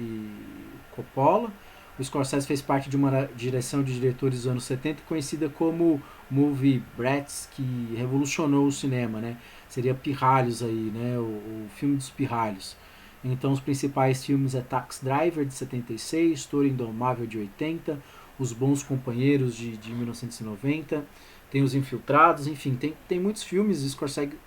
Coppola. O Scorsese fez parte de uma direção de diretores dos anos 70 conhecida como Movie Brats, que revolucionou o cinema, né? Seria Pirralhos aí, né? O filme dos Pirralhos. Então os principais filmes é Taxi Driver de 76, Toro Indomável de 80, Os Bons Companheiros de 1990, tem Os Infiltrados, enfim, tem muitos filmes.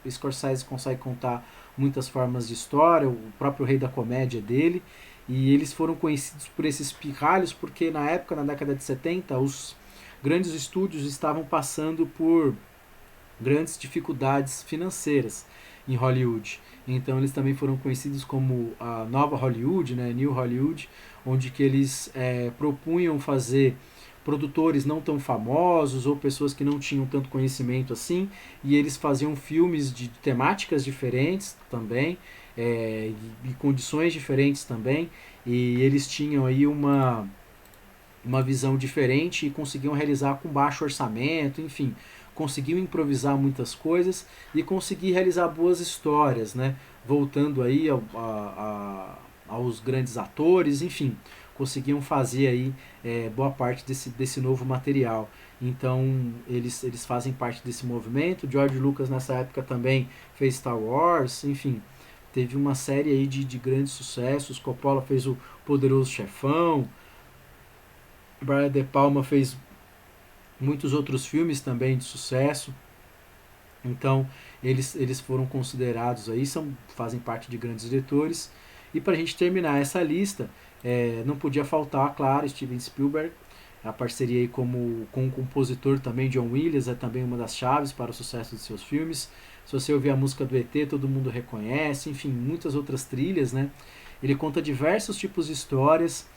Scorsese consegue contar muitas formas de história, o próprio Rei da Comédia dele, e eles foram conhecidos por esses pirralhos porque na época, na década de 70, os grandes estúdios estavam passando por grandes dificuldades financeiras em Hollywood. Então eles também foram conhecidos como a Nova Hollywood, né, New Hollywood, onde que eles propunham fazer produtores não tão famosos ou pessoas que não tinham tanto conhecimento assim, e eles faziam filmes de temáticas diferentes também, e condições diferentes também, e eles tinham aí uma visão diferente e conseguiam realizar com baixo orçamento, enfim, conseguiam improvisar muitas coisas e conseguir realizar boas histórias, né? Voltando aí aos grandes atores, enfim, conseguiam fazer aí boa parte desse novo material. Então eles fazem parte desse movimento. George Lucas nessa época também fez Star Wars, enfim, teve uma série aí de grandes sucessos. Coppola fez o Poderoso Chefão, Brian De Palma fez muitos outros filmes também de sucesso. Então eles foram considerados aí, fazem parte de grandes diretores. E para a gente terminar essa lista, não podia faltar, claro, Steven Spielberg. A parceria aí com o compositor também, John Williams, é também uma das chaves para o sucesso de seus filmes. Se você ouvir a música do ET, todo mundo reconhece, enfim, muitas outras trilhas, né? Ele conta diversos tipos de histórias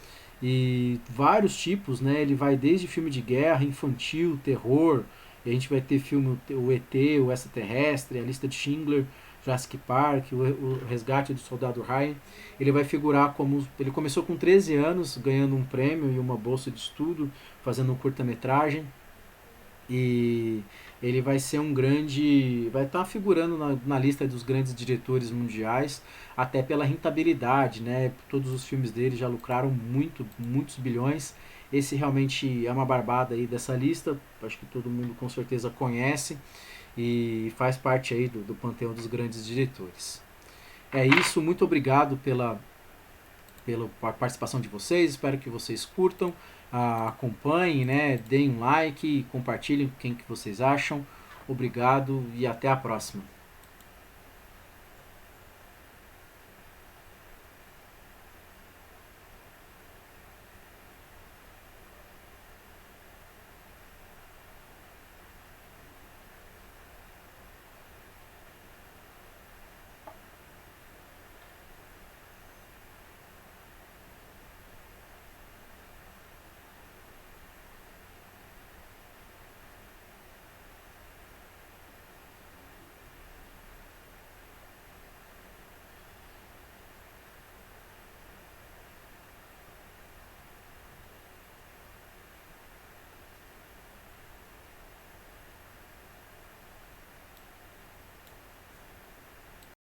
e vários tipos, né? Ele vai desde filme de guerra, infantil, terror, e a gente vai ter filme o ET, o Extraterrestre, a Lista de Schindler, Jurassic Park, o Resgate do Soldado Ryan. Ele vai figurar como... Ele começou com 13 anos, ganhando um prêmio e uma bolsa de estudo, fazendo um curta-metragem. E ele vai ser um grande... Vai estar figurando na lista dos grandes diretores mundiais, até pela rentabilidade, né? Todos os filmes dele já lucraram muitos bilhões. Esse realmente é uma barbada aí dessa lista, acho que todo mundo com certeza conhece e faz parte aí do panteão dos grandes diretores. É isso, muito obrigado pela participação de vocês, espero que vocês curtam, acompanhem, né, deem um like, compartilhem com quem que vocês acham. Obrigado e até a próxima.